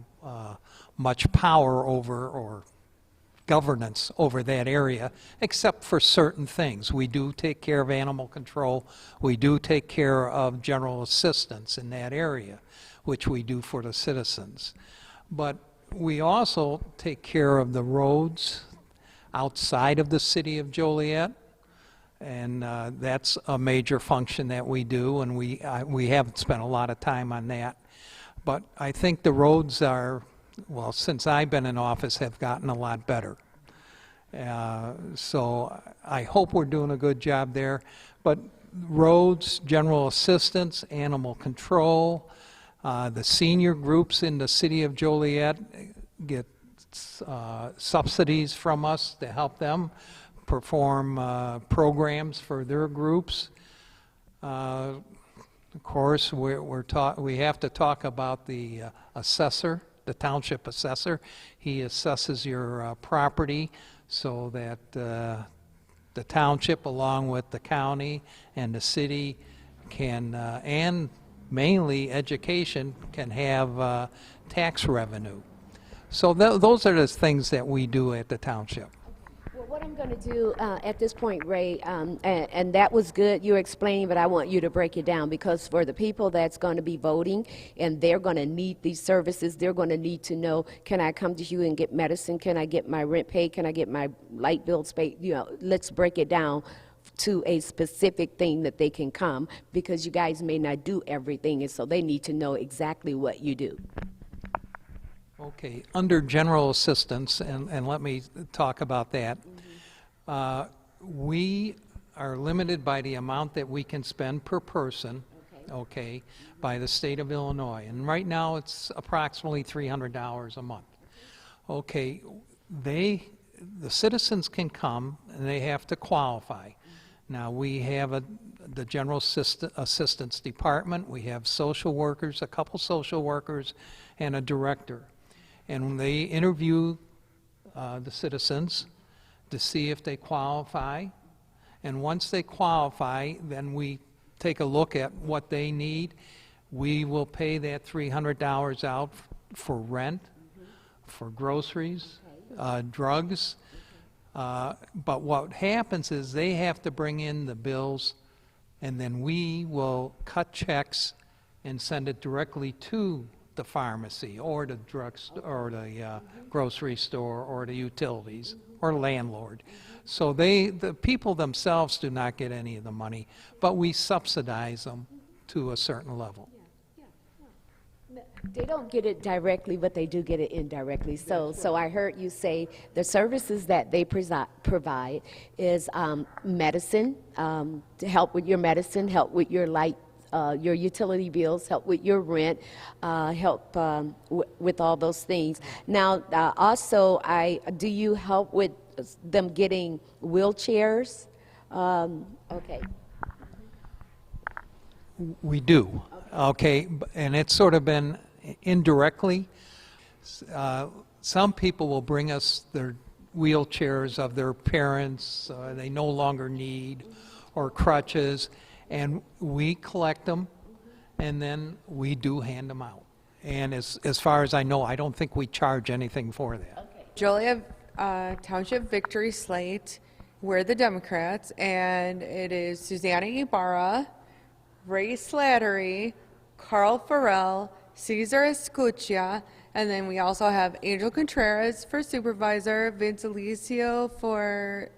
much power over or governance over that area, except for certain things. We do take care of animal control. We do take care of general assistance in that area, which we do for the citizens. But we also take care of the roads outside of the city of Joliet, and that's a major function that we do, and we haven't spent a lot of time on that. But I think the roads are, well, since I've been in office, have gotten a lot better. So I hope we're doing a good job there. But roads, general assistance, animal control, the senior groups in the city of Joliet get subsidies from us to help them perform programs for their groups. Of course, we have to talk about the assessor, the township assessor. He assesses your property so that the township, along with the county and the city, can, and mainly education, can have tax revenue. So those are the things that we do at the township. Well, what I'm going to do at this point, Ray, and that was good you were explaining, but I want you to break it down, because for the people that's going to be voting and they're going to need these services, they're going to need to know, can I come to you and get medicine? Can I get my rent paid? Can I get my light bills paid? You know, let's break it down to a specific thing that they can come, because you guys may not do everything, and so they need to know exactly what you do. Okay, under general assistance, and let me talk about that. We are limited by the amount that we can spend per person, okay, by the state of Illinois. And right now, it's approximately $300 a month. Okay, the citizens can come, and they have to qualify. Now, we have the general assistance department. We have social workers, a couple social workers, and a director. And when they interview the citizens to see if they qualify, and once they qualify, then we take a look at what they need. We will pay that $300 out for rent, for groceries, drugs. But what happens is they have to bring in the bills, and then we will cut checks and send it directly to the pharmacy or the drugstore or the grocery store or the utilities or landlord. So the people themselves do not get any of the money, but we subsidize them to a certain level. They don't get it directly, but they do get it indirectly. So I heard you say the services that they provide is medicine, to help with your medicine, help with your light, your utility bills, help with your rent, help with all those things. Now, also, do you help with them getting wheelchairs? Okay. We do. Okay, and it's sort of been indirectly. Some people will bring us their wheelchairs of their parents they no longer need, or crutches, and we collect them, and then we do hand them out. And as far as I know, I don't think we charge anything for that. Joliet Township Victory Slate, We're the Democrats, and it is Susanna Ibarra, Ray Slattery, Carl Farrell, Cesar Escutia, and then we also have Angel Contreras for supervisor, Vince Alicio for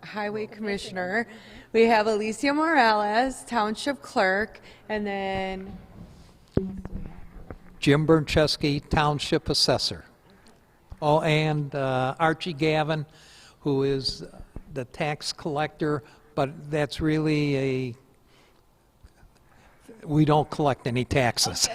highway commissioner. We have Alicia Morales, township clerk, and then Jim Berncheski, township assessor. Oh, and Archie Gavin, who is the tax collector, but that's really we don't collect any taxes.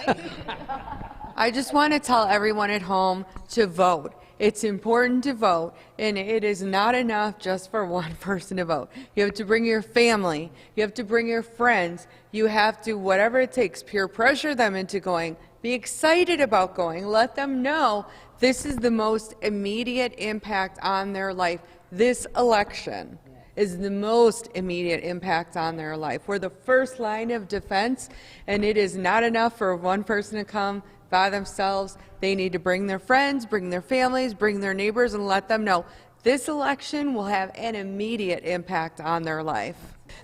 I just want to tell everyone at home to vote. It's important to vote, and it is not enough just for one person to vote. You have to bring your family. You have to bring your friends. You have to, whatever it takes, peer pressure them into going. Be excited about going. Let them know this is the most immediate impact on their life. This election is the most immediate impact on their life. We're the first line of defense, and it is not enough for one person to come by themselves. They need to bring their friends, bring their families, bring their neighbors, and let them know this election will have an immediate impact on their life.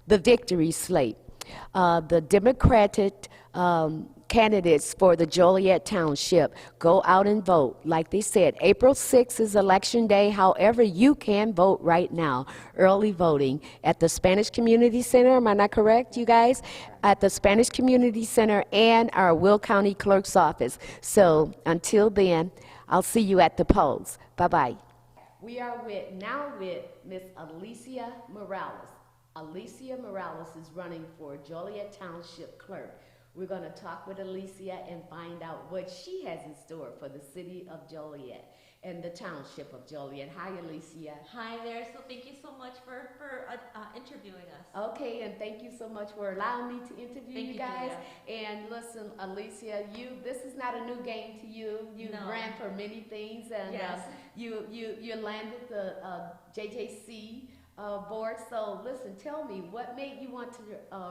The victory slate. The Democratic candidates for the Joliet Township, go out and vote. Like they said, April 6th is election day. However, you can vote right now. Early voting at the Spanish Community Center. Am I not correct, you guys? At the Spanish Community Center and our Will County Clerk's office. So until then, I'll see you at the polls. Bye-bye. We are now with Miss Alicia Morales. Alicia Morales is running for Joliet Township Clerk. We're going to talk with Alicia and find out what she has in store for the city of Joliet and the township of Joliet. Hi, Alicia. Hi there. So thank you so much for interviewing us. Okay, and thank you so much for allowing me to interview you guys. Julia. And listen, Alicia, this is not a new game to you. You ran for many things, and yes. You landed the JJC board. So listen, tell me, what made you want to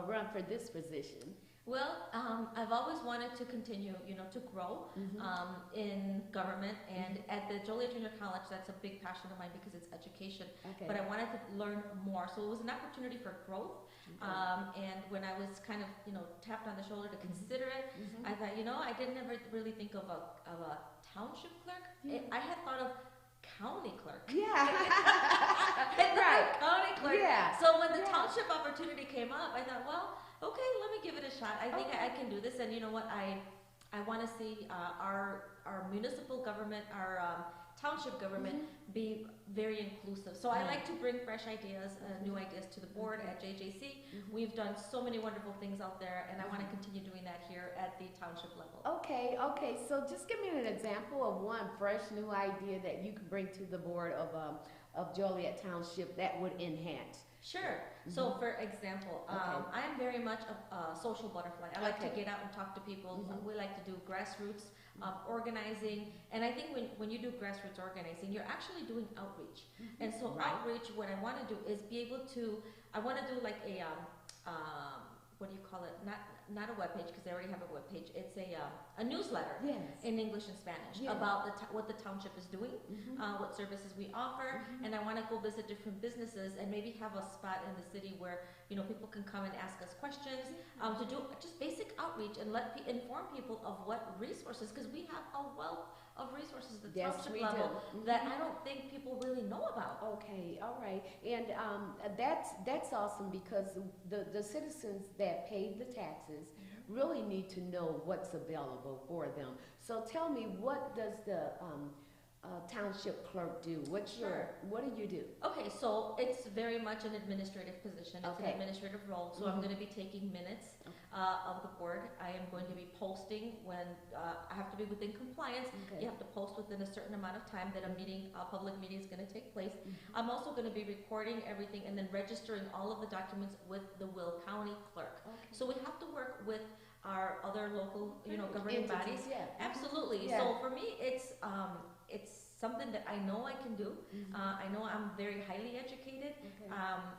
run for this position? Well, I've always wanted to continue, to grow in government, and at the Joliet Junior College, that's a big passion of mine because it's education. Okay. But I wanted to learn more, so it was an opportunity for growth. Okay. And when I was kind of, tapped on the shoulder to consider it, I thought, I didn't ever really think of a township clerk. I had thought of county clerk. Yeah. Right. County clerk. Yeah. So when the township opportunity came up, I thought, well, okay, let me give it a shot. I think I can do this, and you know what? I want to see our municipal government, our township government be very inclusive. So I like to bring fresh ideas, new ideas to the board at JJC. We've done so many wonderful things out there, and I want to continue doing that here at the township level. Okay. So just give me an example of one fresh new idea that you can bring to the board of Joliet Township that would enhance. Sure. So, for example, I am very much a social butterfly. I like to get out and talk to people. We like to do grassroots organizing. And I think when you do grassroots organizing, you're actually doing outreach. And so outreach, what I want to do is be able to, I want to do like a, what do you call it? Not a web page, because they already have a web page. It's a newsletter in English and Spanish about what the township is doing, what services we offer, and I want to go visit different businesses and maybe have a spot in the city where people can come and ask us questions, to do just basic outreach and inform people of what resources, because we have a wealth of resources at the township level that I don't think people really know about. Okay, all right, and that's awesome, because the citizens that paid the taxes really need to know what's available for them. So tell me, what does the township clerk do? What do you do? Okay, so it's very much an administrative position. It's an administrative role. So I'm going to be taking minutes of the board. I am going to be posting when I have to be within compliance. You have to post within a certain amount of time that a public meeting is going to take place. I'm also going to be recording everything and then registering all of the documents with the Will County clerk. So we have to work with our other local, governing bodies. Yeah. Absolutely. Yeah. So for me, it's something that I know I can do. I know I'm very highly educated,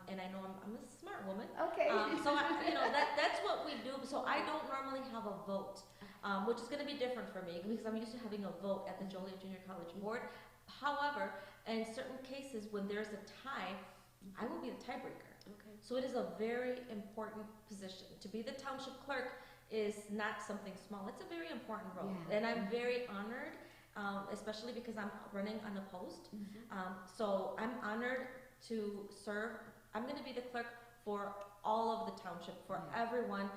and I know I'm a smart woman. Okay. So that's what we do. So I don't normally have a vote, which is going to be different for me because I'm used to having a vote at the Joliet Junior College Board. However, in certain cases when there's a tie, I will be the tiebreaker. Okay. So it is a very important position. To be the township clerk is not something small. It's a very important role. Yeah. And I'm very honored, especially because I'm running unopposed. So I'm honored to serve. I'm going to be the clerk for all of the township, for everyone,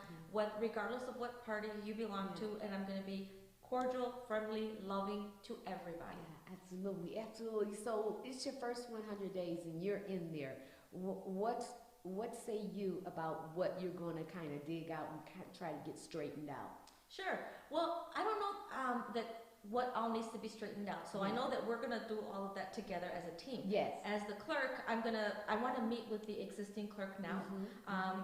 regardless of what party you belong to, and I'm going to be cordial, friendly, loving to everybody. Yeah, absolutely, absolutely. So it's your first 100 days and you're in there. What say you about what you're going to kind of dig out and try to get straightened out? Sure. Well, I don't know that what all needs to be straightened out. So I know that we're gonna do all of that together as a team. Yes. As the clerk, I want to meet with the existing clerk now,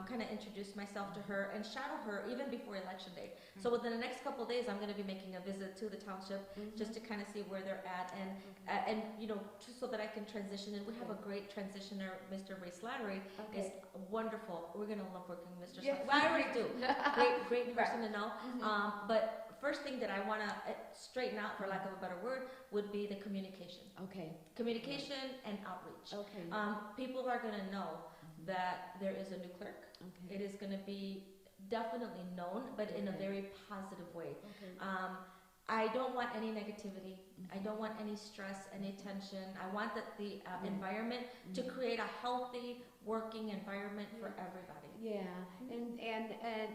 kind of introduce myself to her and shadow her even before election day. So within the next couple of days, I'm going to be making a visit to the township just to kind of see where they're at and just so that I can transition. And we have a great transitioner, Mr. Ray Slattery. Is wonderful. We're gonna love working with Mr. Slattery. Well, I already do. Great person to know. But first thing that I want to straighten out, for lack of a better word, would be the communication. Okay. Communication and outreach. Okay. People are going to know that there is a new clerk. Okay. It is going to be definitely known, but in a very positive way. Okay. I don't want any negativity. I don't want any stress, any tension. I want the environment to create a healthy working environment for everybody. Yeah,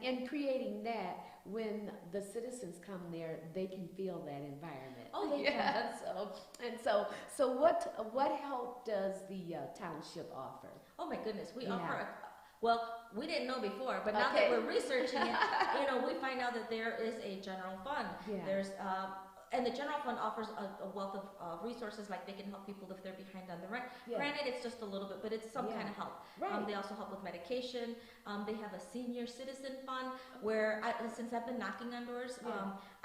and creating that, when the citizens come there, they can feel that environment. Oh, they can. So what help does the township offer? Oh my goodness, we offer. Well, we didn't know before, but now that we're researching it, we find out that there is a general fund. Yeah. There's and the general fund offers a wealth of resources, like they can help people if they're behind on the rent. Yeah. Granted, it's just a little bit, but it's some kind of help. Right. They also help with medication. They have a senior citizen fund where, since I've been knocking on doors,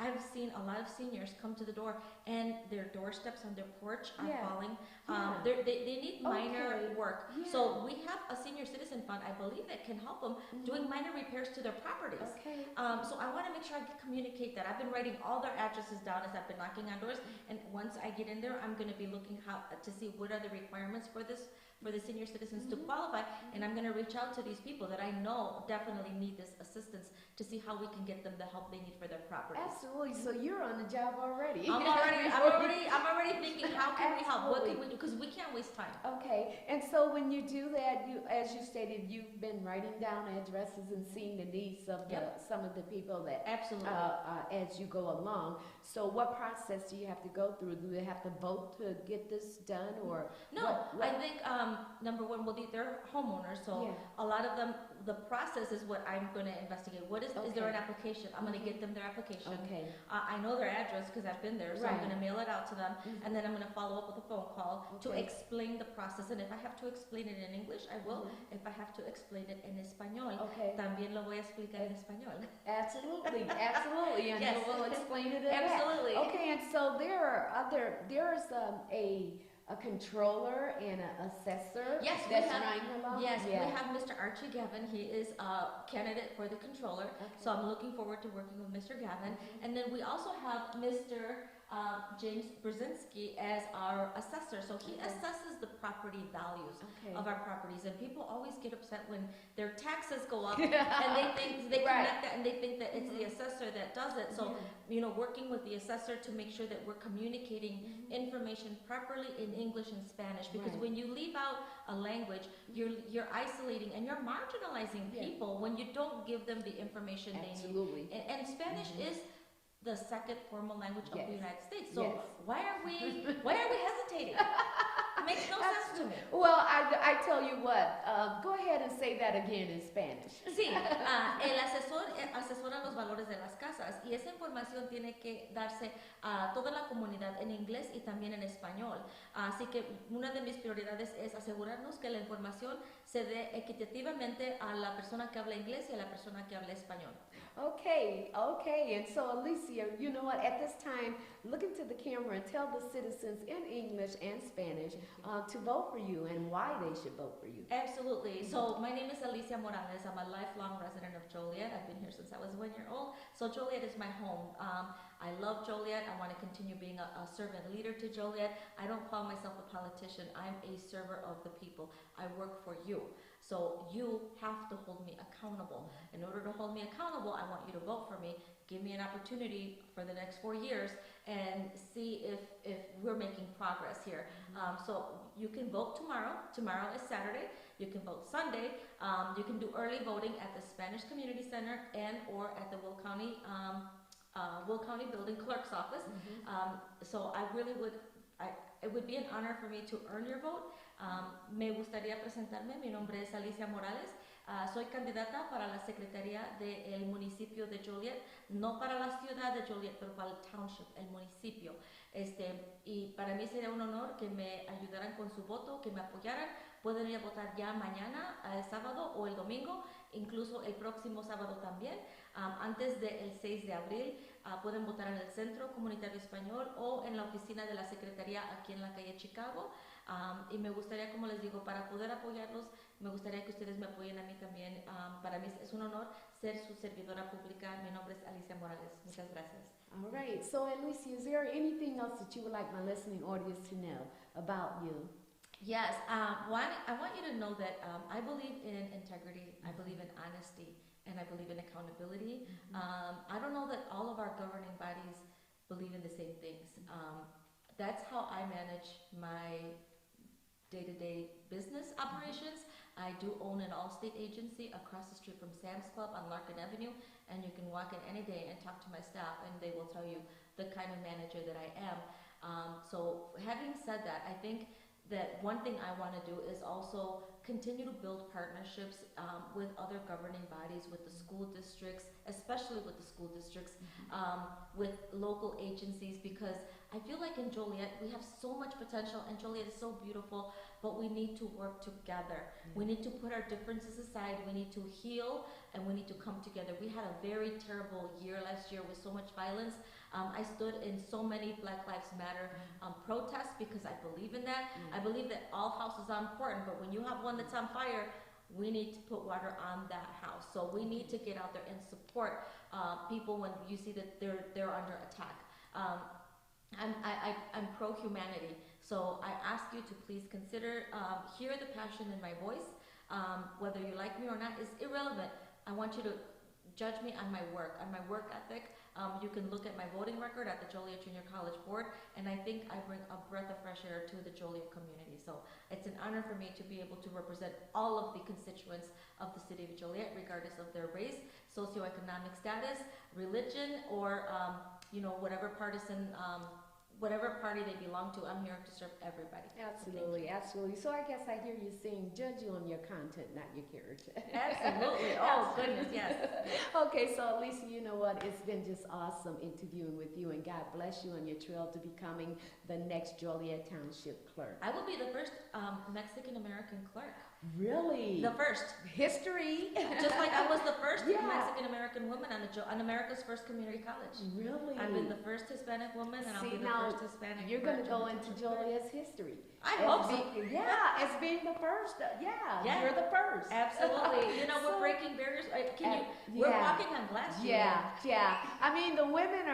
I've seen a lot of seniors come to the door and their doorsteps on their porch are falling. They need minor work. Yeah. So we have a senior citizen fund, I believe, that can help them doing minor repairs to their properties. Okay. So I want to make sure I communicate that. I've been writing all their addresses down as I've been knocking on doors, and once I get in there, I'm going to be looking to see what are the requirements for the senior citizens to qualify, and I'm going to reach out to these people that I know definitely need this assistance to see how we can get them the help they need for their properties. Absolutely. So you're on the job already. I'm already thinking, how can we help? What can we do? Because we can't waste time. Okay, and so when you do that, as you stated, you've been writing down addresses and seeing the needs of some of the people that Absolutely. As you go along. So what process do you have to go through? Do you have to vote to get this done, or no? I think number one, they're homeowners, so a lot of them, the process is what I'm going to investigate. Is there an application? I'm going to get them their application. Okay. I know their address because I've been there, so I'm going to mail it out to them, and then I'm going to follow up with a phone call to explain the process. And if I have to explain it in English, I will. If I have to explain it en español, también lo voy a explicar en español. Absolutely, absolutely, and we'll explain it. Absolutely. Okay, and so there's a controller and an assessor. Yes, that's running along. Yes, we have Mr. Archie Gavin. He is a candidate for the controller. So I'm looking forward to working with Mr. Gavin. And then we also have Mr. James Brzezinski as our assessor. So he assesses the property values of our properties. And people always get upset when their taxes go up and they think they connect that and they think that it's the assessor that does it. So, working with the assessor to make sure that we're communicating information properly in English and Spanish. Because when you leave out a language, you're isolating and you're marginalizing people when you don't give them the information they need. And Spanish is the second formal language of the United States. So why are we hesitating? It makes no sense to me. Well, I tell you what, go ahead and say that again in Spanish. Sí, el asesor asesora los valores de las casas y esa información tiene que darse a toda la comunidad en inglés y también en español. Así que una de mis prioridades es asegurarnos que la información se dé equitativamente a la persona que habla inglés y a la persona que habla español. Okay, and so Alicia, you know what, at this time, look into the camera and tell the citizens in English and Spanish to vote for you and why they should vote for you. Absolutely. So my name is Alicia Morales. I'm a lifelong resident of Joliet. I've been here since I was 1 year old. So Joliet is my home. I love Joliet. I want to continue being a servant leader to Joliet. I don't call myself a politician. I'm a server of the people. I work for you. So you have to hold me accountable. In order to hold me accountable, I want you to vote for me. Give me an opportunity for the next 4 years and see if we're making progress here. So you can vote tomorrow. Tomorrow is Saturday. You can vote Sunday. You can do early voting at the Spanish Community Center and or at the Will County Building Clerk's Office. So I really would, it would be an honor for me to earn your vote. Me gustaría presentarme. Mi nombre es Alicia Morales. Soy candidata para la Secretaría del Municipio de Joliet, no para la ciudad de Joliet, pero para el Township, el municipio. Y para mí sería un honor que me ayudaran con su voto, que me apoyaran. Pueden ir a votar ya mañana, el sábado o el domingo, incluso el próximo sábado también. Antes del 6 de abril pueden votar en el Centro Comunitario Español o en la oficina de la Secretaría aquí en la calle Chicago. Y me gustaría, como les digo, para poder apoyarlos, me gustaría que ustedes me apoyen a mí también. Para mí es un honor ser su servidora pública. Mi nombre es Alicia Morales. Muchas gracias. All right. So, Alicia, is there anything else that you would like my listening audience to know about you? Yes. One, I want you to know that I believe in integrity. I believe in honesty. And I believe in accountability. I don't know that all of our governing bodies believe in the same things. That's how I manage my day-to-day business operations. I do own an Allstate agency across the street from Sam's Club on Larkin Avenue, and you can walk in any day and talk to my staff, and they will tell you the kind of manager that I am. So having said that, I think that one thing I want to do is also continue to build partnerships with other governing bodies, with the school districts, especially with the school districts, with local agencies, because I feel like in Joliet we have so much potential, and Joliet is so beautiful, but we need to work together. We need to put our differences aside, we need to heal, and we need to come together. We had a very terrible year last year with so much violence. I stood in so many Black Lives Matter protests because I believe in that. I believe that all houses are important, but when you have one that's on fire, we need to put water on that house. So we need to get out there and support people when you see that they're under attack. I'm pro-humanity, so I ask you to please consider, hear the passion in my voice. Whether you like me or not is irrelevant. I want you to judge me on my work ethic. You can look at my voting record at the Joliet Junior College Board, and I think I bring a breath of fresh air to the Joliet community. So it's an honor for me to be able to represent all of the constituents of the city of Joliet, regardless of their race, socioeconomic status, religion, or whatever partisan whatever party they belong to. I'm here to serve everybody. Absolutely, absolutely. So I guess I hear you saying, judge you on your content, not your character. Absolutely. Oh, goodness, yes. Okay, so Alicia, you know what? It's been just awesome interviewing with you, and God bless you on your trail to becoming the next Joliet Township clerk. I will be the first Mexican-American clerk. Really? The first. History. Just like I was the first Mexican-American woman on America's first community college. Really? I've been the first Hispanic woman, and I'll be the first Hispanic. You're going to go into Joliet's history. I hope so. Yeah, as being the first. Yeah, you're the first. Absolutely. We're breaking barriers. We're walking on glass. Yeah. I mean, the women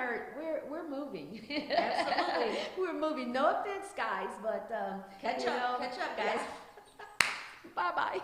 we're moving. Absolutely. We're moving. No offense, guys, but catch up, guys. Bye-bye.